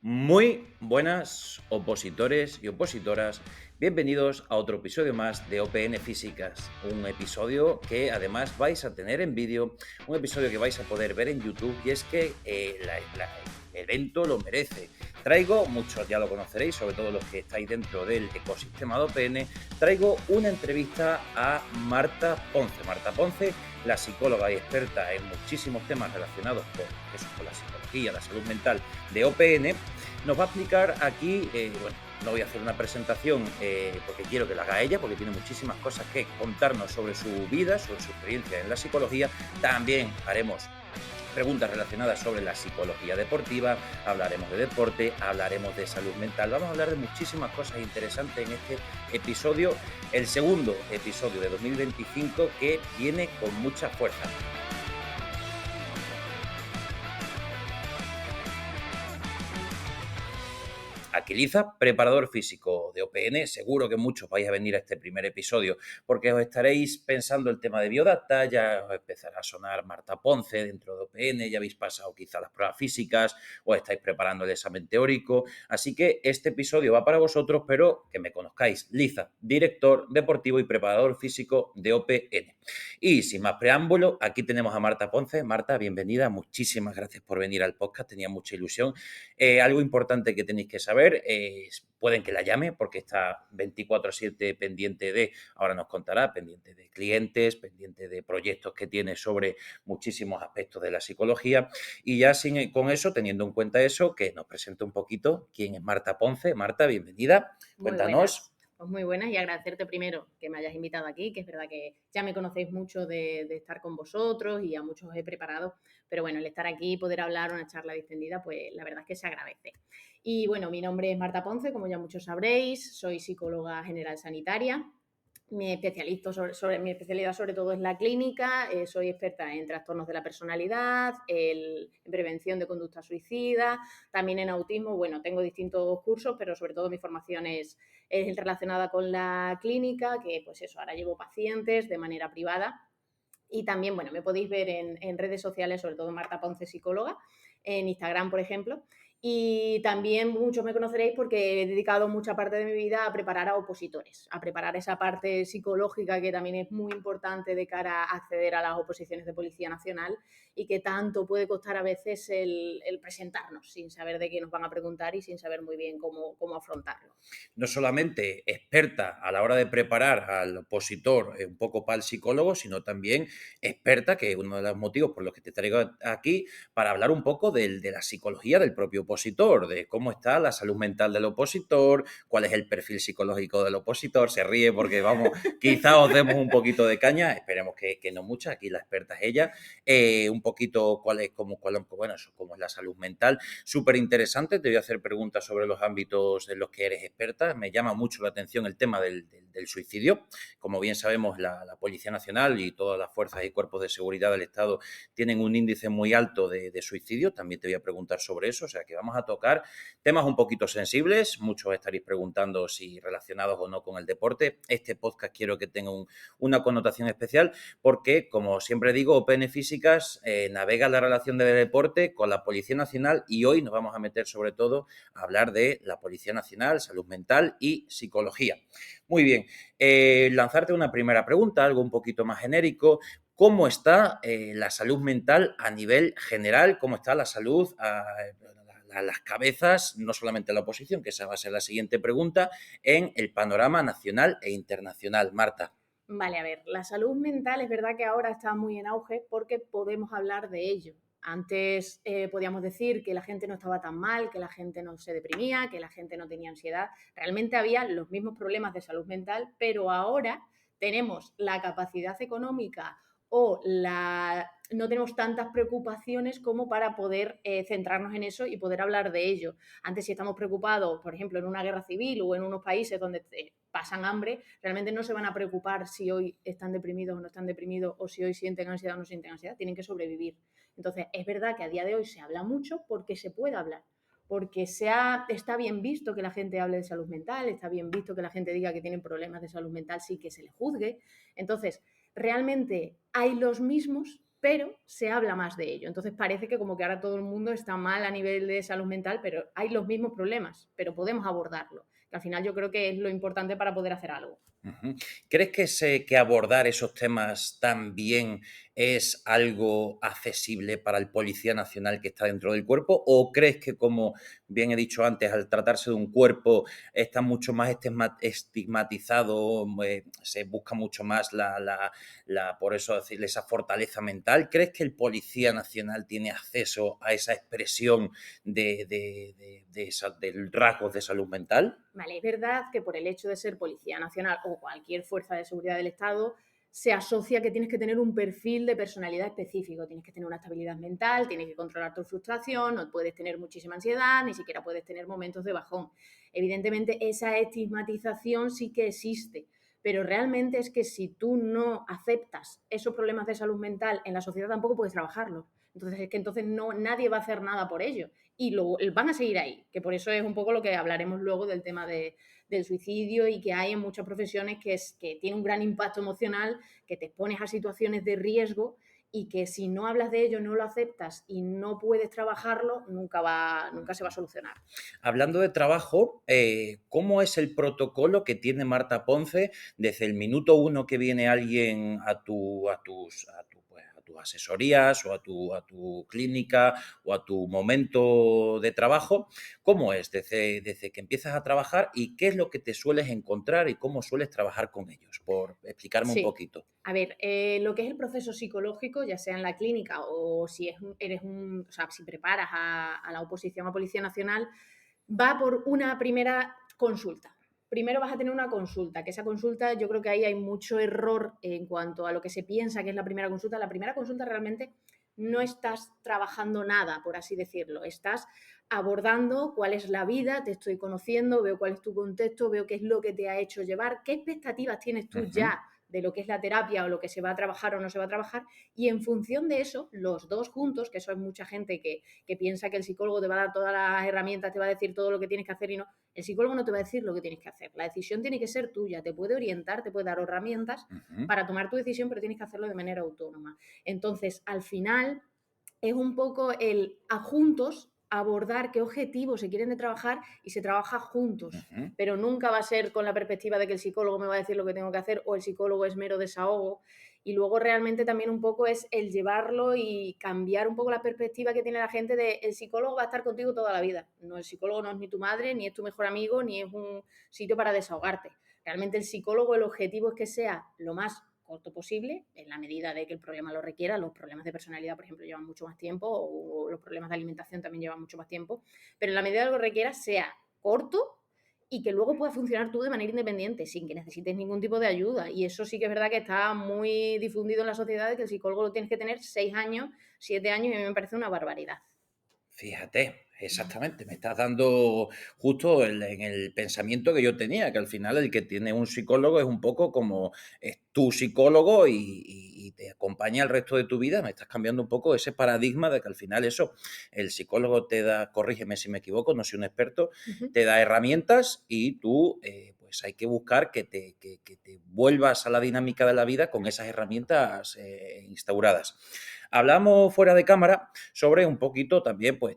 Muy buenas opositores y opositoras, bienvenidos a otro episodio más de OPN Físicas, un episodio que además vais a tener en vídeo, un episodio que vais a poder ver en YouTube y es que el evento lo merece. Traigo, muchos ya lo conoceréis, sobre todo los que estáis dentro del ecosistema de OPN, traigo una entrevista a Marta Ponce. Marta Ponce, la psicóloga y experta en muchísimos temas relacionados con la psicología, la salud mental de OPN, nos va a explicar aquí, bueno, no voy a hacer una presentación porque quiero que la haga ella, porque tiene muchísimas cosas que contarnos sobre su vida, sobre su experiencia en la psicología. También haremos preguntas relacionadas sobre la psicología deportiva, hablaremos de deporte, hablaremos de salud mental, vamos a hablar de muchísimas cosas interesantes en este episodio, el segundo episodio de 2025 que viene con mucha fuerza. Aquiliza, preparador físico de OPN, seguro que muchos vais a venir a este primer episodio porque os estaréis pensando el tema de biodata, ya os empezará a sonar Marta Ponce dentro de OPN, ya habéis pasado quizá las pruebas físicas o estáis preparando el examen teórico, así que este episodio va para vosotros, pero que me conozcáis. Liza, director deportivo y preparador físico de OPN. Y sin más preámbulo, aquí tenemos a Marta Ponce. Marta, bienvenida, muchísimas gracias por venir al podcast, tenía mucha ilusión. Algo importante que tenéis que saber es, pueden que la llame porque está 24/7 pendiente de, ahora nos contará, pendiente de clientes, pendiente de proyectos que tiene sobre muchísimos aspectos de la psicología. Y ya con eso, teniendo en cuenta eso, que nos presente un poquito quién es Marta Ponce. Marta, bienvenida, Muy cuéntanos. buenas, pues muy buenas y agradecerte primero que me hayas invitado aquí, que es verdad que ya me conocéis mucho de estar con vosotros y a muchos os he preparado, pero bueno, el estar aquí y poder hablar una charla distendida, pues la verdad es que se agradece. Y bueno, mi nombre es Marta Ponce, como ya muchos sabréis, soy psicóloga general sanitaria. Mi especialidad sobre todo es la clínica, soy experta en trastornos de la personalidad, en prevención de conducta suicida, también en autismo. Bueno, tengo distintos cursos, pero sobre todo mi formación es relacionada con la clínica, que pues eso, ahora llevo pacientes de manera privada. Y también, bueno, me podéis ver en redes sociales, sobre todo Marta Ponce Psicóloga, en Instagram, por ejemplo. Y también muchos me conoceréis porque he dedicado mucha parte de mi vida a preparar a opositores, a preparar esa parte psicológica que también es muy importante de cara a acceder a las oposiciones de Policía Nacional y que tanto puede costar a veces el presentarnos sin saber de qué nos van a preguntar y sin saber muy bien cómo afrontarlo. No solamente experta a la hora de preparar al opositor un poco para el psicólogo, sino también experta, que es uno de los motivos por los que te traigo aquí, para hablar un poco de la psicología del propio opositor, de cómo está la salud mental del opositor, cuál es el perfil psicológico del opositor. Se ríe porque, vamos, quizá os demos un poquito de caña, esperemos que no mucha, aquí la experta es ella, un poquito bueno, cómo es la salud mental. Súper interesante, te voy a hacer preguntas sobre los ámbitos en los que eres experta. Me llama mucho la atención el tema del suicidio. Como bien sabemos, la Policía Nacional y todas las fuerzas y cuerpos de seguridad del Estado tienen un índice muy alto de suicidio. También te voy a preguntar sobre eso. O sea que vamos a tocar temas un poquito sensibles. Muchos estaréis preguntando si relacionados o no con el deporte. Este podcast quiero que tenga una connotación especial porque, como siempre digo, OPN Físicas navega la relación del deporte con la Policía Nacional y hoy nos vamos a meter sobre todo a hablar de la Policía Nacional, salud mental y psicología. Muy bien, lanzarte una primera pregunta, algo un poquito más genérico. ¿Cómo está la salud mental a nivel general? ¿Cómo está la salud a las cabezas, no solamente la oposición, que esa va a ser la siguiente pregunta, en el panorama nacional e internacional? Marta. Vale, a ver, la salud mental es verdad que ahora está muy en auge porque podemos hablar de ello. Antes podíamos decir que la gente no estaba tan mal, que la gente no se deprimía, que la gente no tenía ansiedad. Realmente había los mismos problemas de salud mental, pero ahora tenemos la capacidad económica o no tenemos tantas preocupaciones como para poder centrarnos en eso y poder hablar de ello. Antes, si estamos preocupados, por ejemplo, en una guerra civil o en unos países donde pasan hambre, realmente no se van a preocupar si hoy están deprimidos o no están deprimidos o si hoy sienten ansiedad o no sienten ansiedad, tienen que sobrevivir. Entonces, es verdad que a día de hoy se habla mucho porque se puede hablar, porque está bien visto que la gente hable de salud mental, está bien visto que la gente diga que tienen problemas de salud mental sin que se le juzgue. Entonces, realmente hay los mismos, pero se habla más de ello. Entonces parece que como que ahora todo el mundo está mal a nivel de salud mental, pero hay los mismos problemas, pero podemos abordarlo, que al final yo creo que es lo importante para poder hacer algo. Ujú. ¿Crees que abordar esos temas también es algo accesible para el policía nacional que está dentro del cuerpo? ¿O crees que, como bien he dicho antes, al tratarse de un cuerpo está mucho más estigmatizado, se busca mucho más por eso decirle, esa fortaleza mental? ¿Crees que el policía nacional tiene acceso a esa expresión del rasgos de salud mental? Vale, es verdad que por el hecho de ser Policía Nacional o cualquier fuerza de seguridad del Estado, se asocia que tienes que tener un perfil de personalidad específico, tienes que tener una estabilidad mental, tienes que controlar tu frustración, no puedes tener muchísima ansiedad, ni siquiera puedes tener momentos de bajón. Evidentemente, esa estigmatización sí que existe, pero realmente es que si tú no aceptas esos problemas de salud mental en la sociedad, tampoco puedes trabajarlos. Entonces, es que entonces no, nadie va a hacer nada por ello y van a seguir ahí, que por eso es un poco lo que hablaremos luego del tema del suicidio y que hay en muchas profesiones que tiene un gran impacto emocional, que te expones a situaciones de riesgo y que si no hablas de ello, no lo aceptas y no puedes trabajarlo, nunca se va a solucionar. Hablando de trabajo, ¿cómo es el protocolo que tiene Marta Ponce desde el minuto uno que viene alguien a tus asesorías o a tu clínica o a tu momento de trabajo? ¿Cómo es desde que empiezas a trabajar y qué es lo que te sueles encontrar y cómo sueles trabajar con ellos? Por explicarme un Sí. poquito. A ver, lo que es el proceso psicológico, ya sea en la clínica o si o sea, si preparas a la oposición a Policía Nacional, va por una primera consulta. Primero vas a tener una consulta, que esa consulta yo creo que ahí hay mucho error en cuanto a lo que se piensa que es la primera consulta. La primera consulta realmente no estás trabajando nada, por así decirlo. Estás abordando cuál es la vida, te estoy conociendo, veo cuál es tu contexto, veo qué es lo que te ha hecho llevar, qué expectativas tienes tú Ujú. ya de lo que es la terapia o lo que se va a trabajar o no se va a trabajar, y en función de eso, los dos juntos, que eso es mucha gente que piensa que el psicólogo te va a dar todas las herramientas, te va a decir todo lo que tienes que hacer y no, el psicólogo no te va a decir lo que tienes que hacer, la decisión tiene que ser tuya, te puede orientar, te puede dar herramientas Ujú. para tomar tu decisión, pero tienes que hacerlo de manera autónoma. Entonces, al final, es un poco el a juntos abordar qué objetivos se quieren de trabajar y se trabaja juntos, Ujú. pero nunca va a ser con la perspectiva de que el psicólogo me va a decir lo que tengo que hacer o el psicólogo es mero desahogo. Y luego realmente también un poco es el llevarlo y cambiar un poco la perspectiva que tiene la gente de el psicólogo va a estar contigo toda la vida. No, el psicólogo no es ni tu madre, ni es tu mejor amigo, ni es un sitio para desahogarte. Realmente el psicólogo, el objetivo es que sea lo más corto posible, en la medida de que el problema lo requiera. Los problemas de personalidad, por ejemplo, llevan mucho más tiempo, o los problemas de alimentación también llevan mucho más tiempo, pero en la medida de lo que requiera, sea corto y que luego puedas funcionar tú de manera independiente, sin que necesites ningún tipo de ayuda. Y eso sí que es verdad que está muy difundido en la sociedad, de que el psicólogo lo tienes que tener 6 años, 7 años, y a mí me parece una barbaridad. Fíjate, exactamente, me estás dando justo en el pensamiento que yo tenía, que al final el que tiene un psicólogo es un poco como es tu psicólogo y te acompaña el resto de tu vida. Me estás cambiando un poco ese paradigma de que al final eso, el psicólogo te da, corrígeme si me equivoco, no soy un experto, Uh -huh. te da herramientas y tú, pues hay que buscar que te vuelvas a la dinámica de la vida con esas herramientas instauradas. Hablamos fuera de cámara sobre un poquito también, pues,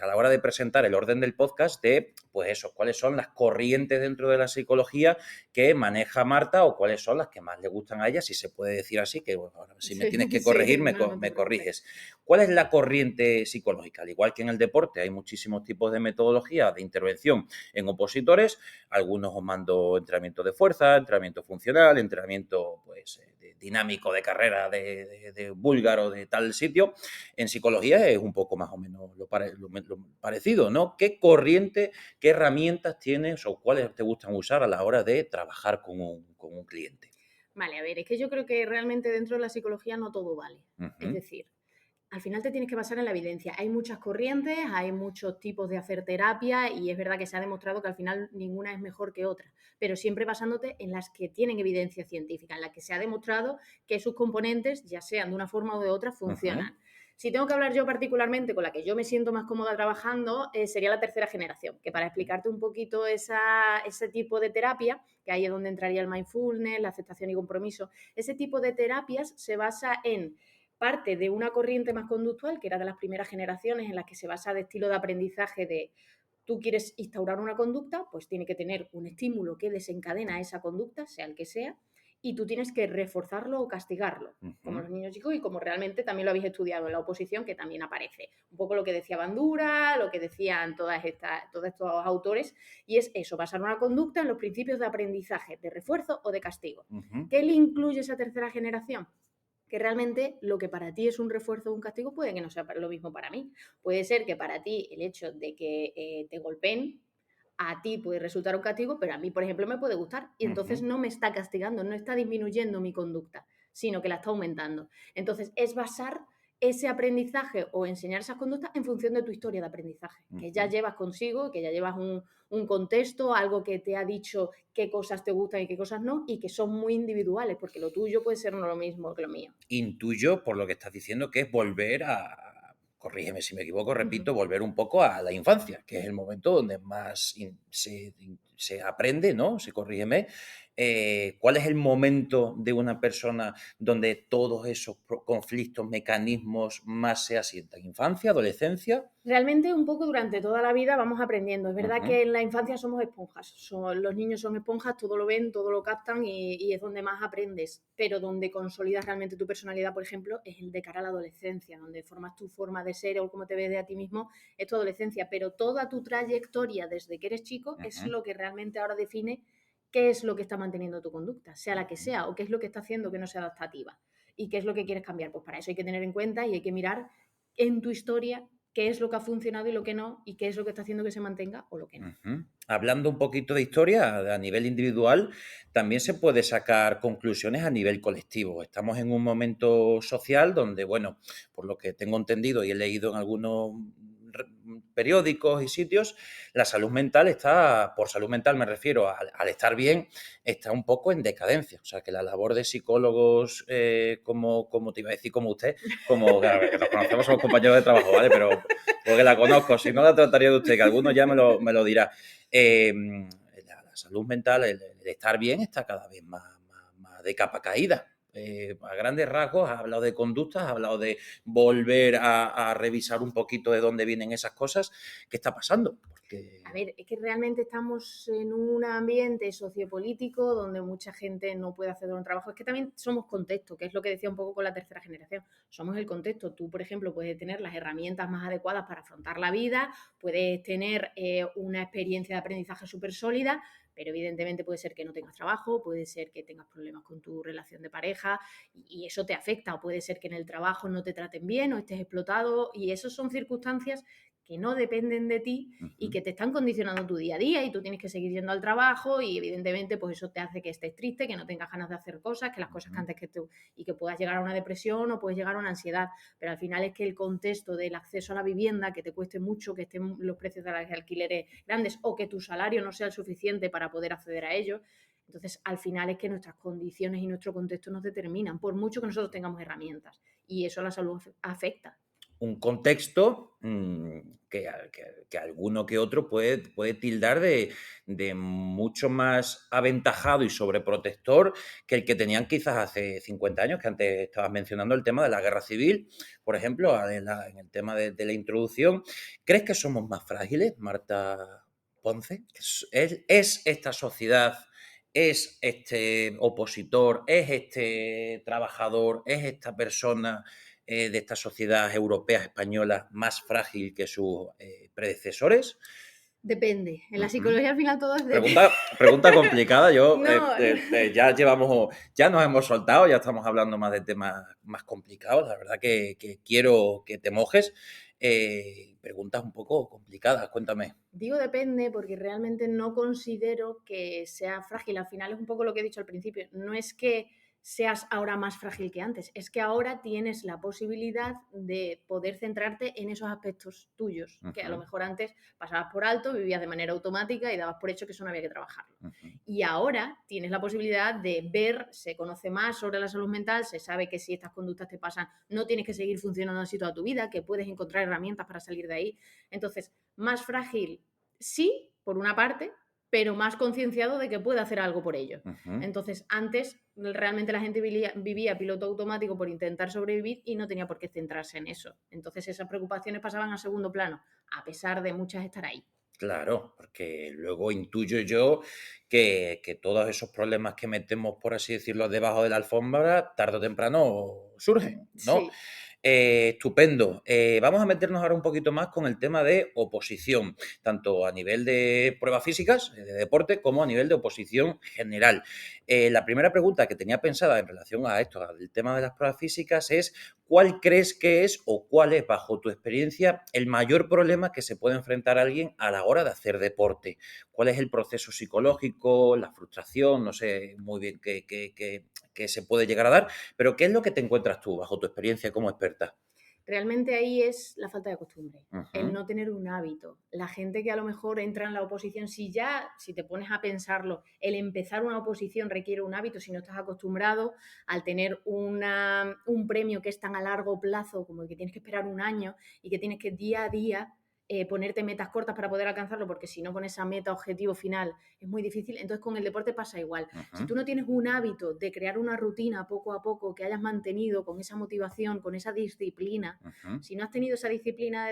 a la hora de presentar el orden del podcast, de, pues eso, cuáles son las corrientes dentro de la psicología que maneja Marta o cuáles son las que más le gustan a ella, si se puede decir así, que bueno, ahora si me Sí, tienes que corregir, sí, no, no te me preocupes. corriges. ¿Cuál es la corriente psicológica? Al igual que en el deporte, hay muchísimos tipos de metodologías de intervención en opositores. Algunos os mando entrenamiento de fuerza, entrenamiento funcional, entrenamiento, pues, dinámico de carrera de búlgaro de tal sitio. En psicología es un poco más o menos lo parecido, ¿no? ¿Qué corriente, qué herramientas tienes o cuáles te gustan usar a la hora de trabajar con un cliente? Vale, a ver, es que yo creo que realmente dentro de la psicología no todo vale. Es Ujú. decir, al final te tienes que basar en la evidencia. Hay muchas corrientes, hay muchos tipos de hacer terapia y es verdad que se ha demostrado que al final ninguna es mejor que otra, pero siempre basándote en las que tienen evidencia científica, en las que se ha demostrado que sus componentes, ya sean de una forma o de otra, Ujú. funcionan. Si tengo que hablar yo particularmente con la que yo me siento más cómoda trabajando, sería la tercera generación, que para explicarte un poquito ese tipo de terapia, que ahí es donde entraría el mindfulness, la aceptación y compromiso, ese tipo de terapias se basa en parte de una corriente más conductual, que era de las primeras generaciones en las que se basa de estilo de aprendizaje de tú quieres instaurar una conducta, pues tiene que tener un estímulo que desencadena esa conducta, sea el que sea, y tú tienes que reforzarlo o castigarlo, como Ujú. los niños chicos y como realmente también lo habéis estudiado en la oposición, que también aparece. Un poco lo que decía Bandura, lo que decían todos estos autores, y es eso, basar una conducta en los principios de aprendizaje, de refuerzo o de castigo. Ujú. ¿Qué le incluye esa tercera generación? Que realmente lo que para ti es un refuerzo o un castigo puede que no sea lo mismo para mí. Puede ser que para ti el hecho de que te golpeen a ti puede resultar un castigo, pero a mí, por ejemplo, me puede gustar y entonces Ujú. no me está castigando, no está disminuyendo mi conducta, sino que la está aumentando. Entonces, es basar ese aprendizaje o enseñar esas conductas en función de tu historia de aprendizaje, que ya Ujú. llevas consigo, que ya llevas un contexto, algo que te ha dicho qué cosas te gustan y qué cosas no, y que son muy individuales, porque lo tuyo puede ser no lo mismo que lo mío. Intuyo, por lo que estás diciendo, que es volver corrígeme si me equivoco, Ujú. repito, volver un poco a la infancia, que es el momento donde más se aprende, ¿no? Se corrígeme. ¿Cuál es el momento de una persona donde todos esos conflictos, mecanismos más se asientan? ¿Infancia, adolescencia? Realmente un poco durante toda la vida vamos aprendiendo. Es verdad Ujú. que en la infancia somos esponjas. Los niños son esponjas, todo lo ven, todo lo captan y es donde más aprendes. Pero donde consolidas realmente tu personalidad, por ejemplo, es el de cara a la adolescencia, donde formas tu forma de ser o cómo te ves de a ti mismo, es tu adolescencia. Pero toda tu trayectoria desde que eres chico es Ujú. lo que realmente ahora define qué es lo que está manteniendo tu conducta, sea la que Ujú. sea, o qué es lo que está haciendo que no sea adaptativa. Y qué es lo que quieres cambiar. Pues para eso hay que tener en cuenta y hay que mirar en tu historia qué es lo que ha funcionado y lo que no, y qué es lo que está haciendo que se mantenga o lo que no. Ujú. Hablando un poquito de historia a nivel individual, también se puede sacar conclusiones a nivel colectivo. Estamos en un momento social donde, bueno, por lo que tengo entendido y he leído en algunos re- periódicos y sitios, la salud mental está, por salud mental me refiero al estar bien, está un poco en decadencia. O sea, que la labor de psicólogos, como te iba a decir, como usted, como claro, que nos conocemos, somos compañeros de trabajo, ¿vale? Pero porque la conozco, si no la trataría de usted, que alguno ya me lo dirá. La salud mental, el estar bien, está cada vez más de capa caída. A grandes rasgos, ha hablado de conductas, ha hablado de volver a revisar un poquito de dónde vienen esas cosas. ¿Qué está pasando? A Porque... ver, es que realmente estamos en un ambiente sociopolítico donde mucha gente no puede acceder a un trabajo. Es que también somos contexto, que es lo que decía un poco con la tercera generación. Somos el contexto. Tú, por ejemplo, puedes tener las herramientas más adecuadas para afrontar la vida, puedes tener una experiencia de aprendizaje súper sólida, pero evidentemente puede ser que no tengas trabajo, puede ser que tengas problemas con tu relación de pareja y eso te afecta, o puede ser que en el trabajo no te traten bien o estés explotado, y esas son circunstancias que no dependen de ti y Ujú. que te están condicionando tu día a día y tú tienes que seguir yendo al trabajo y evidentemente pues eso te hace que estés triste, que no tengas ganas de hacer cosas, que las cosas que Ujú. antes que tú y que puedas llegar a una depresión o puedes llegar a una ansiedad, pero al final es que el contexto del acceso a la vivienda, que te cueste mucho, que estén los precios de los alquileres grandes o que tu salario no sea el suficiente para poder acceder a ellos. Entonces, al final es que nuestras condiciones y nuestro contexto nos determinan, por mucho que nosotros tengamos herramientas. Y eso a la salud afecta. Un contexto que alguno que otro puede tildar de mucho más aventajado y sobreprotector que el que tenían quizás hace 50 años, que antes estabas mencionando el tema de la guerra civil, por ejemplo, en el tema de la introducción. ¿Crees que somos más frágiles, Marta Ponce? ¿Es esta sociedad, es este opositor, es este trabajador, es esta persona de esta sociedad europea española más frágil que sus predecesores? Depende. En la Ujú. psicología al final todo es depende. Pregunta complicada. Yo No, ya nos hemos soltado, ya estamos hablando más de temas más complicados. La verdad que quiero que te mojes. Preguntas un poco complicadas, cuéntame. digo depende porque realmente no considero que sea frágil. Al final es un poco lo que he dicho al principio. No es que seas ahora más frágil que antes, es que ahora tienes la posibilidad de poder centrarte en esos aspectos tuyos, que a lo Ujú. mejor antes pasabas por alto, vivías de manera automática y dabas por hecho que eso no había que trabajarlo. Ujú. Y ahora tienes la posibilidad de ver, se conoce más sobre la salud mental, se sabe que si estas conductas te pasan, no tienes que seguir funcionando así toda tu vida, que puedes encontrar herramientas para salir de ahí. Entonces, más frágil, sí, por una parte, pero más concienciado de que puede hacer algo por ello. Ujú. Entonces, antes realmente la gente vivía piloto automático por intentar sobrevivir y no tenía por qué centrarse en eso. Entonces, esas preocupaciones pasaban a segundo plano, a pesar de muchas estar ahí. Claro, porque luego intuyo yo que todos esos problemas que metemos, por así decirlo, debajo de la alfombra, tarde o temprano surgen, ¿no? Sí, Estupendo. Vamos a meternos ahora un poquito más con el tema de oposición, tanto a nivel de pruebas físicas, de deporte, como a nivel de oposición general. La primera pregunta que tenía pensada en relación a esto, al tema de las pruebas físicas, es ¿cuál crees que es o cuál es, bajo tu experiencia, el mayor problema que se puede enfrentar alguien a la hora de hacer deporte? ¿Cuál es el proceso psicológico, la frustración? No sé muy bien qué se puede llegar a dar, pero ¿qué es lo que te encuentras tú, bajo tu experiencia como experta? realmente ahí es la falta de costumbre, el Ujú, no tener un hábito. La gente que a lo mejor entra en la oposición, si te pones a pensarlo, el empezar una oposición requiere un hábito, si no estás acostumbrado al tener un premio que es tan a largo plazo, como el que tienes que esperar un año y que tienes que día a día ponerte metas cortas para poder alcanzarlo, porque si no con esa meta objetivo final es muy difícil. Entonces con el deporte pasa igual. Si ujú, tú no tienes un hábito de crear una rutina poco a poco que hayas mantenido con esa motivación, con esa disciplina, ujú, si no has tenido esa disciplina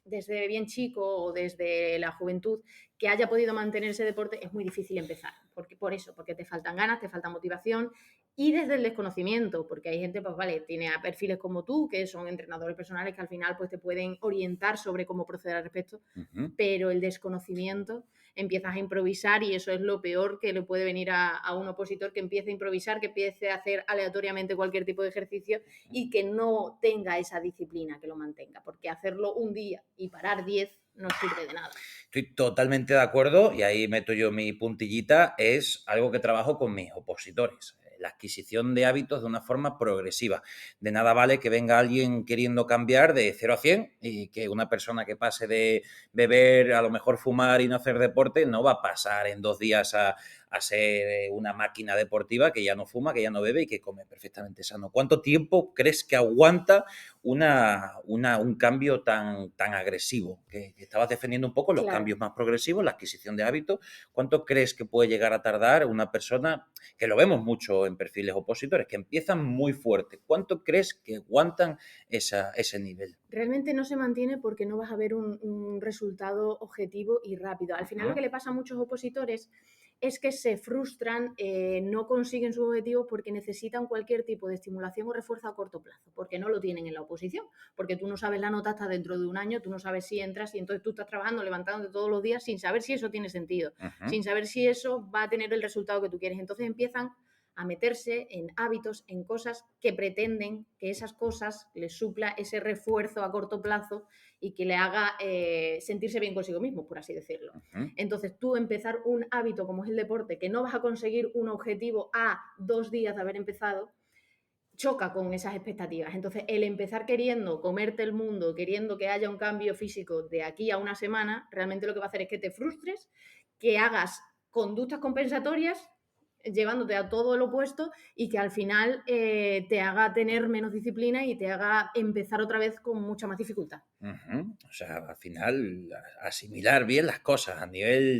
desde bien chico o desde la juventud que haya podido mantener ese deporte, es muy difícil empezar. Porque te faltan ganas, te falta motivación y desde el desconocimiento, porque hay gente, pues vale, tiene a perfiles como tú, que son entrenadores personales que al final pues te pueden orientar sobre cómo proceder al respecto, ujú. pero el desconocimiento empiezas a improvisar y eso es lo peor que le puede venir a un opositor, que empiece a improvisar, que empiece a hacer aleatoriamente cualquier tipo de ejercicio y que no tenga esa disciplina que lo mantenga, porque hacerlo un día y parar 10 no sirve de nada. Estoy totalmente de acuerdo y ahí meto yo mi puntillita, es algo que trabajo con mis opositores. La adquisición de hábitos de una forma progresiva. De nada vale que venga alguien queriendo cambiar de 0 a 100 y que una persona que pase de beber, a lo mejor fumar y no hacer deporte, no va a pasar en 2 días a ser una máquina deportiva que ya no fuma, que ya no bebe y que come perfectamente sano. ¿Cuánto tiempo crees que aguanta un cambio tan agresivo? Que estabas defendiendo un poco los Claro. cambios más progresivos, la adquisición de hábitos. ¿Cuánto crees que puede llegar a tardar una persona, que lo vemos mucho en perfiles opositores, que empiezan muy fuerte? ¿Cuánto crees que aguantan ese nivel? Realmente no se mantiene porque no vas a ver un resultado objetivo y rápido. Al final lo Ujú, que le pasa a muchos opositores es que se frustran, no consiguen su objetivo porque necesitan cualquier tipo de estimulación o refuerzo a corto plazo, porque no lo tienen en la oposición, porque tú no sabes la nota hasta dentro de un año, tú no sabes si entras y entonces tú estás trabajando, levantándote todos los días sin saber si eso tiene sentido, ujú, sin saber si eso va a tener el resultado que tú quieres. Entonces empiezan a meterse en hábitos, en cosas que pretenden que esas cosas les supla ese refuerzo a corto plazo y que le haga sentirse bien consigo mismo, por así decirlo. ujú, Entonces, tú empezar un hábito como es el deporte, que no vas a conseguir un objetivo a 2 días de haber empezado, choca con esas expectativas. Entonces, el empezar queriendo comerte el mundo, queriendo que haya un cambio físico de aquí a una semana, realmente lo que va a hacer es que te frustres, que hagas conductas compensatorias llevándote a todo lo opuesto y que al final te haga tener menos disciplina y te haga empezar otra vez con mucha más dificultad. ujú. O sea, al final asimilar bien las cosas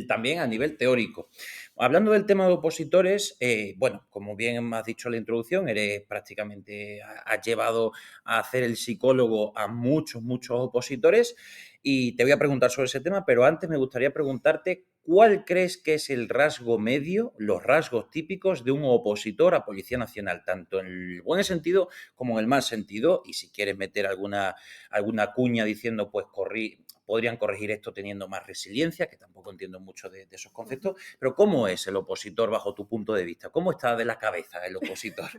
también a nivel teórico. Hablando del tema de opositores, bueno, como bien me has dicho en la introducción, eres prácticamente, has llevado a hacer el psicólogo a muchos opositores y te voy a preguntar sobre ese tema, pero antes me gustaría preguntarte cuál crees que es el rasgo medio, los rasgos típicos de un opositor a Policía Nacional, tanto en el buen sentido como en el mal sentido, y si quieres meter alguna cuña diciendo, pues podrían corregir esto teniendo más resiliencia, que tampoco entiendo mucho de esos Uh -huh. conceptos, pero ¿cómo es el opositor bajo tu punto de vista? ¿Cómo está de la cabeza el opositor?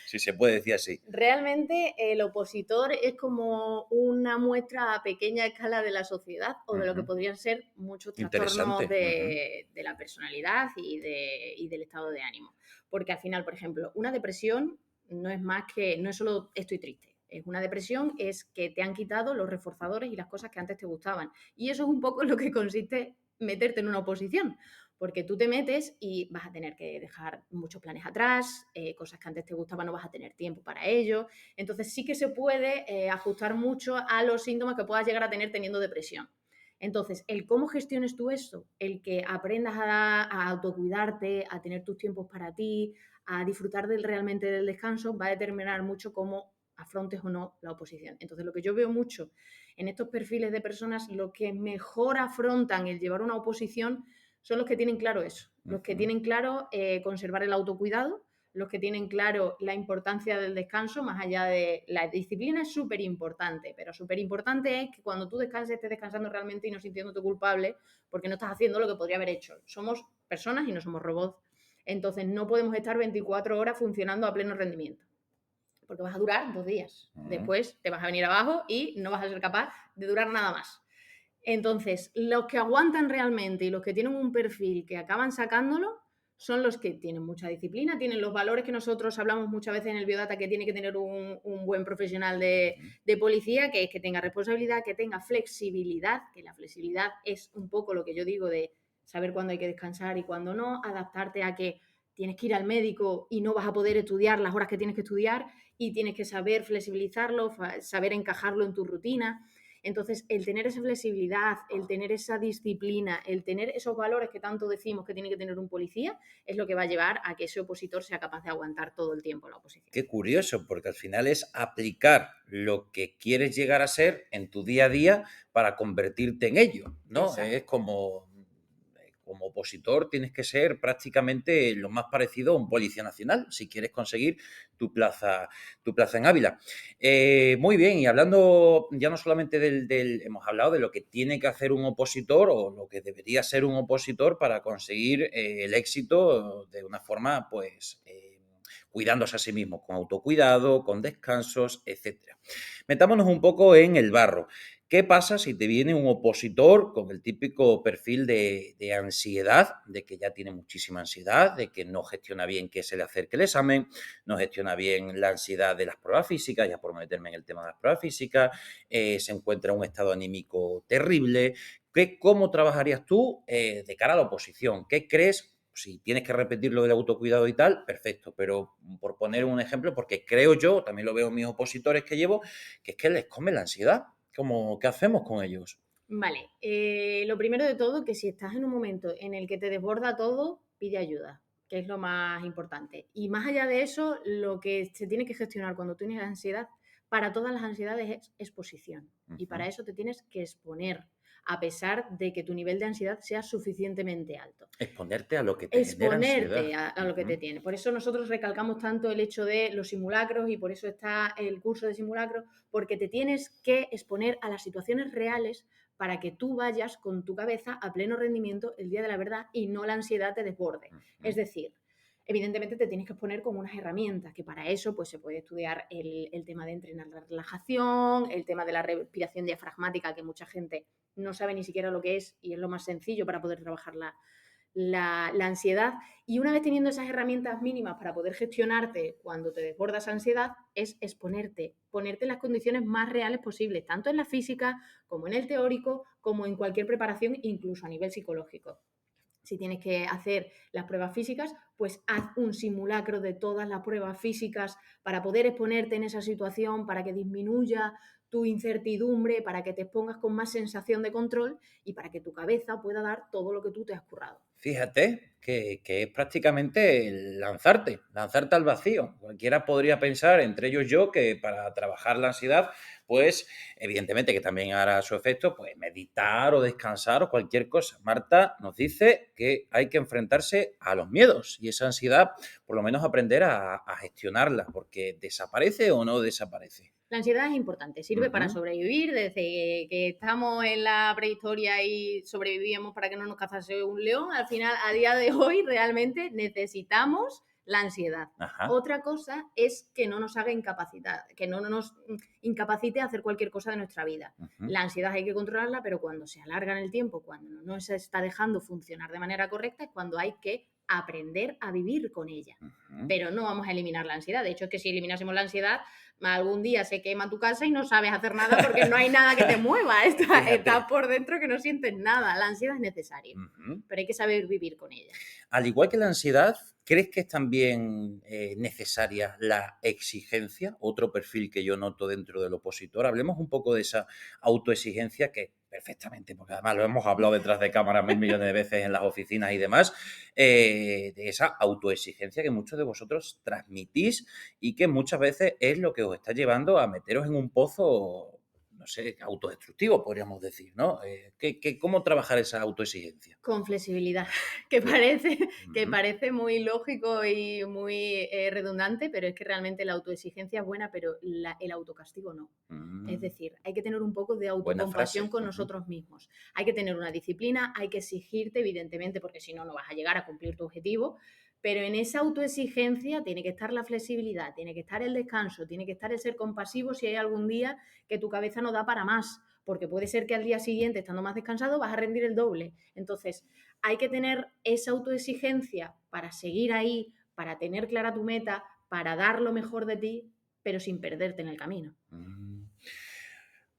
Si se puede decir así. Realmente el opositor es como una muestra a pequeña escala de la sociedad o de lo que Ujú. podrían ser muchos trastornos Interesante. Ujú, de la personalidad y del estado de ánimo. Porque al final, por ejemplo, una depresión no es más que, no es solo estoy triste. Es una depresión, es que te han quitado los reforzadores y las cosas que antes te gustaban. Y eso es un poco lo que consiste meterte en una oposición, porque tú te metes y vas a tener que dejar muchos planes atrás, cosas que antes te gustaban no vas a tener tiempo para ello. Entonces sí que se puede ajustar mucho a los síntomas que puedas llegar a tener teniendo depresión. Entonces, el cómo gestiones tú eso, el que aprendas a autocuidarte, a tener tus tiempos para ti, a disfrutar realmente del descanso, va a determinar mucho cómo afrontes o no la oposición. Entonces, lo que yo veo mucho en estos perfiles de personas, lo que mejor afrontan el llevar una oposición son los que tienen claro eso, los que tienen claro conservar el autocuidado, los que tienen claro la importancia del descanso, más allá de la disciplina es súper importante, pero súper importante es que cuando tú descanses estés descansando realmente y no sintiéndote culpable porque no estás haciendo lo que podría haber hecho. Somos personas y no somos robots. Entonces no podemos estar 24 horas funcionando a pleno rendimiento, porque vas a durar 2 días. Después te vas a venir abajo y no vas a ser capaz de durar nada más. Entonces, los que aguantan realmente y los que tienen un perfil que acaban sacándolo son los que tienen mucha disciplina, tienen los valores que nosotros hablamos muchas veces en el Biodata que tiene que tener un buen profesional de policía, que es que tenga responsabilidad, que tenga flexibilidad, que la flexibilidad es un poco lo que yo digo de saber cuándo hay que descansar y cuándo no, adaptarte a que tienes que ir al médico y no vas a poder estudiar las horas que tienes que estudiar y tienes que saber flexibilizarlo, saber encajarlo en tu rutina. Entonces, el tener esa flexibilidad, el tener esa disciplina, el tener esos valores que tanto decimos que tiene que tener un policía, es lo que va a llevar a que ese opositor sea capaz de aguantar todo el tiempo la oposición. Qué curioso, porque al final es aplicar lo que quieres llegar a ser en tu día a día para convertirte en ello, ¿no? Exacto. Es como opositor tienes que ser prácticamente lo más parecido a un policía nacional si quieres conseguir tu plaza en Ávila. Muy bien, y hablando ya no solamente hemos hablado de lo que tiene que hacer un opositor o lo que debería ser un opositor para conseguir el éxito de una forma, pues, cuidándose a sí mismo, con autocuidado, con descansos, etcétera. Metámonos un poco en el barro. ¿Qué pasa si te viene un opositor con el típico perfil de ansiedad, de que ya tiene muchísima ansiedad, de que no gestiona bien que se le acerque el examen, no gestiona bien la ansiedad de las pruebas físicas, ya por meterme en el tema de las pruebas físicas, se encuentra en un estado anímico terrible? ¿Cómo trabajarías tú de cara a la oposición? ¿Qué crees? Si tienes que repetir lo del autocuidado y tal, perfecto, pero por poner un ejemplo, porque creo yo, también lo veo en mis opositores que llevo, que es que les come la ansiedad. ¿Qué hacemos con ellos? Vale, lo primero de todo, que si estás en un momento en el que te desborda todo, pide ayuda, que es lo más importante. Y más allá de eso, lo que se tiene que gestionar cuando tienes ansiedad, para todas las ansiedades es exposición. Y para eso te tienes que exponer, a pesar de que tu nivel de ansiedad sea suficientemente alto. Exponerte a lo que te genera Exponerte ansiedad. a lo que te tiene. Por eso nosotros recalcamos tanto el hecho de los simulacros y por eso está el curso de simulacros, porque te tienes que exponer a las situaciones reales para que tú vayas con tu cabeza a pleno rendimiento el día de la verdad y no la ansiedad te desborde. Es decir, evidentemente te tienes que exponer con unas herramientas, que para eso pues, se puede estudiar el tema de entrenar la relajación, el tema de la respiración diafragmática, que mucha gente no sabe ni siquiera lo que es y es lo más sencillo para poder trabajar la ansiedad. Y una vez teniendo esas herramientas mínimas para poder gestionarte cuando te desbordas ansiedad, es exponerte, ponerte en las condiciones más reales posibles, tanto en la física como en el teórico, como en cualquier preparación, incluso a nivel psicológico. Si tienes que hacer las pruebas físicas, pues haz un simulacro de todas las pruebas físicas para poder exponerte en esa situación, para que disminuya tu incertidumbre, para que te expongas con más sensación de control y para que tu cabeza pueda dar todo lo que tú te has currado. Fíjate que es prácticamente lanzarte al vacío. Cualquiera podría pensar, entre ellos yo, que para trabajar la ansiedad, pues evidentemente que también hará su efecto, pues meditar o descansar o cualquier cosa. Marta nos dice que hay que enfrentarse a los miedos y esa ansiedad, por lo menos aprender a gestionarla, porque ¿desaparece o no desaparece? La ansiedad es importante, sirve para sobrevivir. Desde que estamos en la prehistoria y sobrevivíamos para que no nos cazase un león, al final, a día de hoy, realmente necesitamos la ansiedad. Ajá. Otra cosa es que no nos haga incapacitar, que no nos incapacite a hacer cualquier cosa de nuestra vida. La ansiedad hay que controlarla, pero cuando se alarga en el tiempo, cuando no se está dejando funcionar de manera correcta, es cuando hay que aprender a vivir con ella. Pero no vamos a eliminar la ansiedad. De hecho, es que si eliminásemos la ansiedad, algún día se quema tu casa y no sabes hacer nada porque no hay nada que te mueva. Estás por dentro que no sientes nada. La ansiedad es necesaria, pero hay que saber vivir con ella. Al igual que la ansiedad, ¿crees que es también necesaria la exigencia? Otro perfil que yo noto dentro del opositor. Hablemos un poco de esa autoexigencia que perfectamente, porque además lo hemos hablado detrás de cámaras mil millones de veces en las oficinas y demás, de esa autoexigencia que muchos de vosotros transmitís y que muchas veces es lo que os está llevando a meteros en un pozo, no sé, autodestructivo, podríamos decir, ¿no? ¿Cómo trabajar esa autoexigencia? Con flexibilidad, Bien. que Ujú. parece muy lógico y muy redundante, pero es que realmente la autoexigencia es buena, pero el autocastigo no. Es Mm, decir, hay que tener un poco de buena autocompasión frase. con Ujú. nosotros mismos. Hay que tener una disciplina, hay que exigirte, evidentemente, porque si no, no vas a llegar a cumplir tu objetivo. Pero en esa autoexigencia tiene que estar la flexibilidad, tiene que estar el descanso, tiene que estar el ser compasivo si hay algún día que tu cabeza no da para más, porque puede ser que al día siguiente, estando más descansado, vas a rendir el doble. Entonces, hay que tener esa autoexigencia para seguir ahí, para tener clara tu meta, para dar lo mejor de ti, pero sin perderte en el camino. Mm.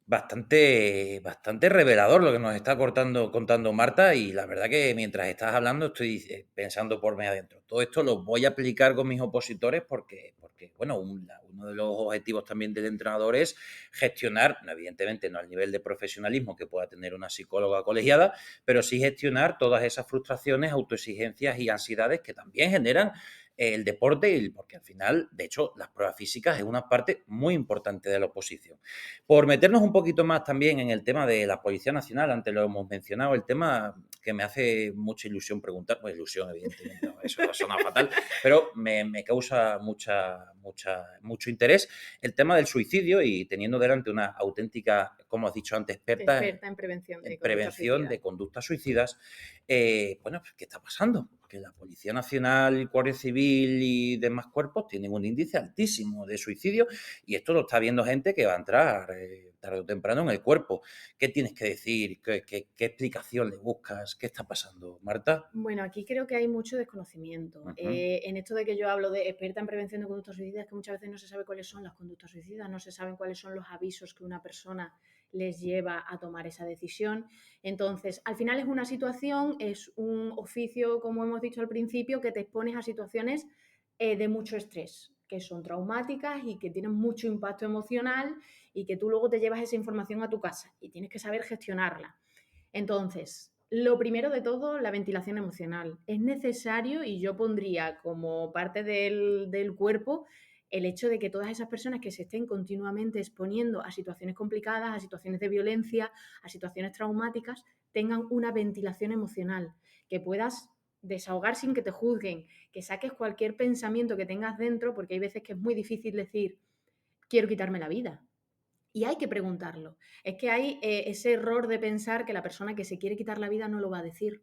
Bastante revelador lo que nos está contando Marta y la verdad que mientras estás hablando estoy pensando por mí adentro. Todo esto lo voy a aplicar con mis opositores porque bueno, uno de los objetivos también del entrenador es gestionar, no, evidentemente no al nivel de profesionalismo que pueda tener una psicóloga colegiada, pero sí gestionar todas esas frustraciones, autoexigencias y ansiedades que también generan el deporte, porque al final, de hecho, las pruebas físicas es una parte muy importante de la oposición. Por meternos un poquito más también en el tema de la Policía Nacional, antes lo hemos mencionado, el tema que me hace mucha ilusión preguntar, pues ilusión, evidentemente, no, eso ha sonado fatal, pero me causa mucho interés el tema del suicidio y teniendo delante una auténtica, como has dicho antes, experta Experta en prevención en de conducta prevención suicida. de conductas suicidas, bueno, pues, ¿qué está pasando? Porque la Policía Nacional, Guardia Civil y demás cuerpos tienen un índice altísimo de suicidio y esto lo está viendo gente que va a entrar tarde o temprano en el cuerpo. ¿Qué tienes que decir? ¿Qué explicación le buscas? ¿Qué está pasando, Marta? Bueno, aquí creo que hay mucho desconocimiento. Ujú. En esto de que yo hablo de experta en prevención de conductas suicidas, que muchas veces no se sabe cuáles son las conductas suicidas, no se saben cuáles son los avisos que una persona les lleva a tomar esa decisión. Entonces, al final es una situación, es un oficio, como hemos dicho al principio, que te expones a situaciones de mucho estrés, que son traumáticas y que tienen mucho impacto emocional y que tú luego te llevas esa información a tu casa y tienes que saber gestionarla. Entonces, lo primero de todo, la ventilación emocional. Es necesario y yo pondría como parte del cuerpo el hecho de que todas esas personas que se estén continuamente exponiendo a situaciones complicadas, a situaciones de violencia, a situaciones traumáticas, tengan una ventilación emocional, que puedas desahogar sin que te juzguen, que saques cualquier pensamiento que tengas dentro, porque hay veces que es muy difícil decir, quiero quitarme la vida, y hay que preguntarlo. Es que hay ese error de pensar que la persona que se quiere quitar la vida no lo va a decir.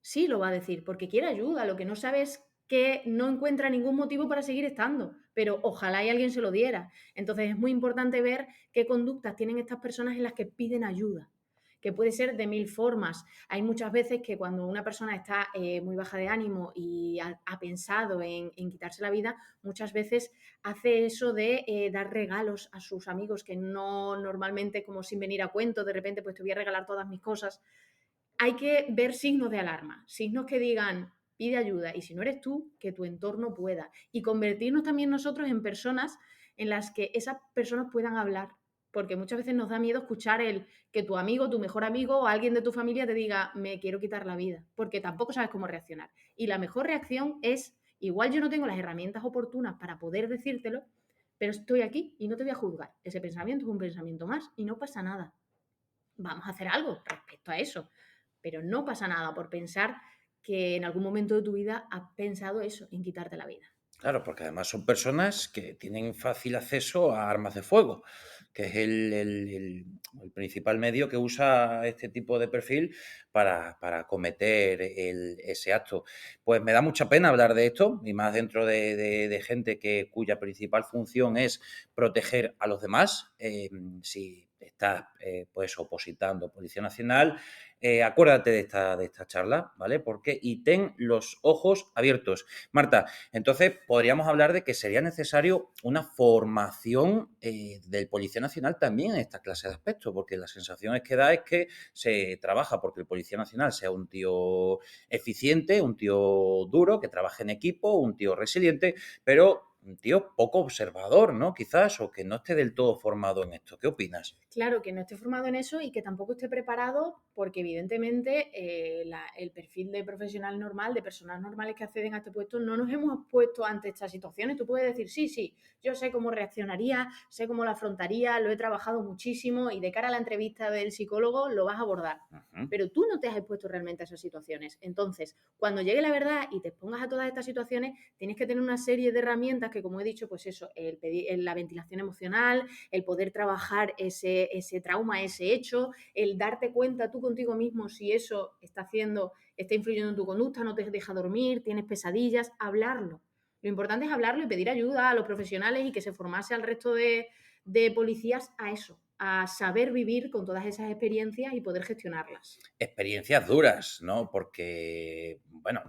Sí lo va a decir, porque quiere ayuda. Lo que no sabe es que no encuentra ningún motivo para seguir estando, pero ojalá y alguien se lo diera. Entonces es muy importante ver qué conductas tienen estas personas en las que piden ayuda, que puede ser de mil formas. Hay muchas veces que cuando una persona está muy baja de ánimo y ha pensado en quitarse la vida, muchas veces hace eso de dar regalos a sus amigos que no normalmente, como sin venir a cuento, de repente pues te voy a regalar todas mis cosas. Hay que ver signos de alarma, signos que digan pide ayuda y si no eres tú, que tu entorno pueda. Y convertirnos también nosotros en personas en las que esas personas puedan hablar. Porque muchas veces nos da miedo escuchar el que tu amigo, tu mejor amigo o alguien de tu familia te diga me quiero quitar la vida, porque tampoco sabes cómo reaccionar. Y la mejor reacción es, igual yo no tengo las herramientas oportunas para poder decírtelo, pero estoy aquí y no te voy a juzgar. Ese pensamiento es un pensamiento más y no pasa nada. Vamos a hacer algo respecto a eso. Pero no pasa nada por pensar que en algún momento de tu vida has pensado eso, en quitarte la vida. Claro, porque además son personas que tienen fácil acceso a armas de fuego, que es el principal medio que usa este tipo de perfil para cometer ese acto. Pues me da mucha pena hablar de esto, y más dentro de gente cuya principal función es proteger a los demás. Si estás pues opositando Policía Nacional, acuérdate de esta charla, ¿vale? Porque, y ten los ojos abiertos. Marta, entonces podríamos hablar de que sería necesario una formación del Policía Nacional también en esta clase de aspectos, porque la sensación es que da es que se trabaja porque el Policía Nacional sea un tío eficiente, un tío duro, que trabaje en equipo, un tío resiliente, pero un tío poco observador, ¿no? Quizás, o que no esté del todo formado en esto. ¿Qué opinas? Claro, que no esté formado en eso y que tampoco esté preparado porque evidentemente el perfil de profesional normal, de personas normales que acceden a este puesto, no nos hemos puesto ante estas situaciones. Tú puedes decir, sí, sí, yo sé cómo reaccionaría, sé cómo lo afrontaría, lo he trabajado muchísimo y de cara a la entrevista del psicólogo lo vas a abordar. Pero tú no te has expuesto realmente a esas situaciones. Entonces, cuando llegue la verdad y te expongas a todas estas situaciones, tienes que tener una serie de herramientas que, como he dicho, pues eso, la ventilación emocional, el poder trabajar ese trauma, ese hecho, el darte cuenta tú contigo mismo si eso está influyendo en tu conducta, no te deja dormir, tienes pesadillas, hablarlo. Lo importante es hablarlo y pedir ayuda a los profesionales y que se formase al resto de policías a eso, a saber vivir con todas esas experiencias y poder gestionarlas. Experiencias duras, ¿no? Porque, bueno,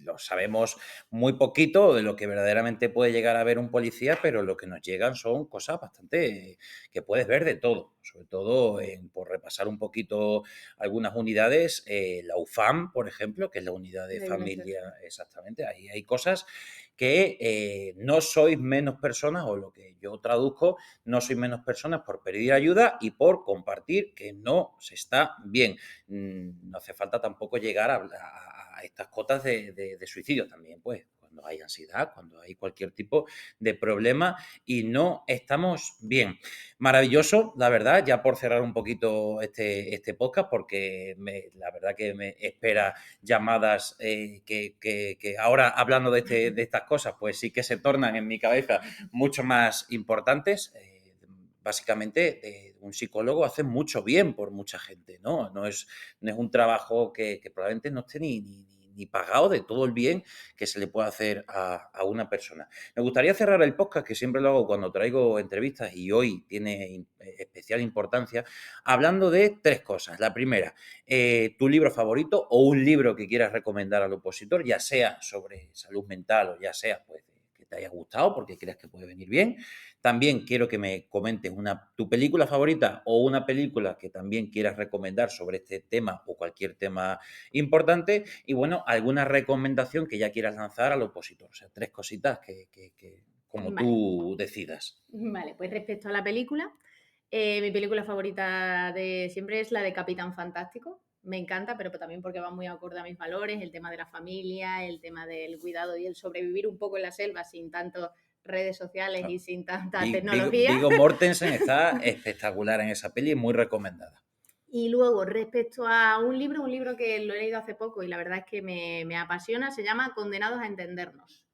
lo sabemos muy poquito de lo que verdaderamente puede llegar a ver un policía, pero lo que nos llegan son cosas bastante que puedes ver de todo, sobre todo por repasar un poquito algunas unidades, la UFAM, por ejemplo, que es la unidad de De violencia de familia, género. exactamente, ahí hay cosas que no sois menos personas, o lo que yo traduzco, no sois menos personas por pedir ayuda y por compartir que no se está bien. No hace falta tampoco llegar a estas cotas de suicidio también, pues, cuando hay ansiedad, cuando hay cualquier tipo de problema y no estamos bien. Maravilloso, la verdad, ya por cerrar un poquito este podcast, porque la verdad que me espera llamadas que ahora hablando de estas cosas, pues sí que se tornan en mi cabeza mucho más importantes. Básicamente, un psicólogo hace mucho bien por mucha gente, ¿no? No es un trabajo que probablemente no esté ni pagado de todo el bien que se le puede hacer a una persona. Me gustaría cerrar el podcast, que siempre lo hago cuando traigo entrevistas y hoy tiene especial importancia, hablando de tres cosas. La primera, tu libro favorito o un libro que quieras recomendar al opositor, ya sea sobre salud mental o ya sea pues, que te haya gustado porque creas que puede venir bien. También quiero que me comentes tu película favorita o una película que también quieras recomendar sobre este tema o cualquier tema importante. Y bueno, alguna recomendación que ya quieras lanzar al opositor. O sea, tres cositas que como Vale, tú decidas. vale, pues respecto a la película, mi película favorita de siempre es la de Capitán Fantástico. Me encanta, pero también porque va muy acorde a mis valores, el tema de la familia, el tema del cuidado y el sobrevivir un poco en la selva sin tantas redes sociales y sin tanta tecnología. Viggo Mortensen está espectacular en esa peli y muy recomendada. Y luego, respecto a un libro que lo he leído hace poco y la verdad es que me apasiona, se llama Condenados a entendernos,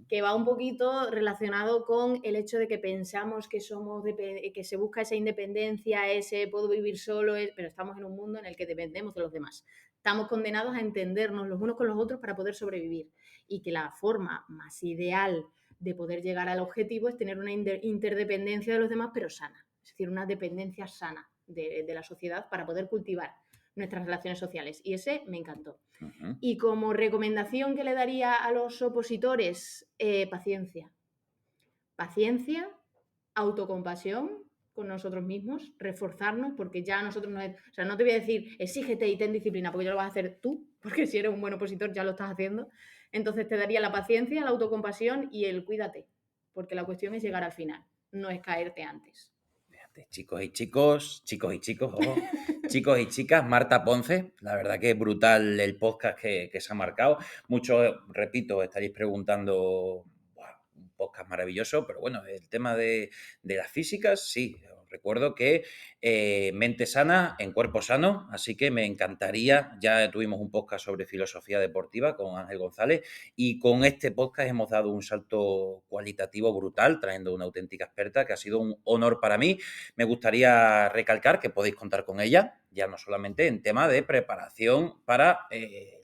que va un poquito relacionado con el hecho de que pensamos que que se busca esa independencia, ese puedo vivir solo, pero estamos en un mundo en el que dependemos de los demás. Estamos condenados a entendernos los unos con los otros para poder sobrevivir y que la forma más ideal de poder llegar al objetivo es tener una interdependencia de los demás, pero sana, es decir, una dependencia sana de la sociedad para poder cultivar nuestras relaciones sociales. Y ese me encantó. Uh-huh. Y como recomendación que le daría a los opositores, paciencia. Paciencia, autocompasión con nosotros mismos, reforzarnos, porque ya nosotros no es, o sea, no te voy a decir exígete y ten disciplina, porque ya lo vas a hacer tú, porque si eres un buen opositor ya lo estás haciendo. Entonces te daría la paciencia, la autocompasión y el cuídate, porque la cuestión es llegar al final, no es caerte antes. Chicos y chicos, chicos y chicos, ojo, chicos y chicas, Marta Ponce, la verdad que es brutal el podcast que se ha marcado. Muchos, repito, estaréis preguntando, "Buah, un podcast maravilloso", pero bueno, el tema de las físicas, sí. Os recuerdo que mente sana en cuerpo sano, así que me encantaría, ya tuvimos un podcast sobre filosofía deportiva con Ángel González y con este podcast hemos dado un salto cualitativo brutal, trayendo una auténtica experta que ha sido un honor para mí. Me gustaría recalcar que podéis contar con ella, ya no solamente en tema de preparación para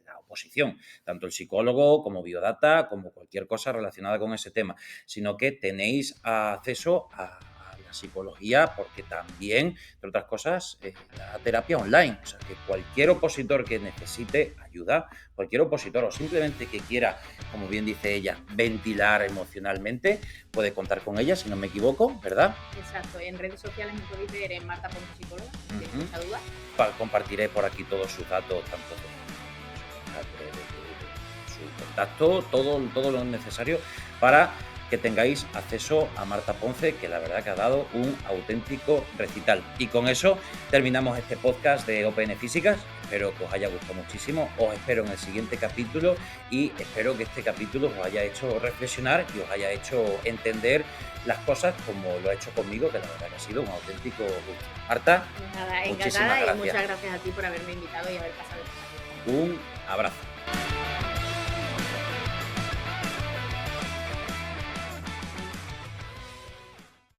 la oposición, tanto el psicólogo como biodata, como cualquier cosa relacionada con ese tema, sino que tenéis acceso a psicología, porque también, entre otras cosas, la terapia online. O sea, que cualquier opositor que necesite ayuda, cualquier opositor o simplemente que quiera, como bien dice ella, ventilar emocionalmente, puede contar con ella, si no me equivoco, ¿verdad? Exacto, en redes sociales me podéis ver en Marta Ponce Psicóloga, si tenéis Ujú. mucha duda. Compartiré por aquí todos sus datos, tanto de su contacto, todo lo necesario para que tengáis acceso a Marta Ponce, que la verdad que ha dado un auténtico recital. Y con eso terminamos este podcast de OPN Físicas. Espero que os haya gustado muchísimo. Os espero en el siguiente capítulo y espero que este capítulo os haya hecho reflexionar y os haya hecho entender las cosas como lo ha hecho conmigo, que la verdad que ha sido un auténtico gusto. Marta, Pues nada, muchísimas encantada y gracias. muchas gracias a ti por haberme invitado y haber pasado este ratito. Un abrazo.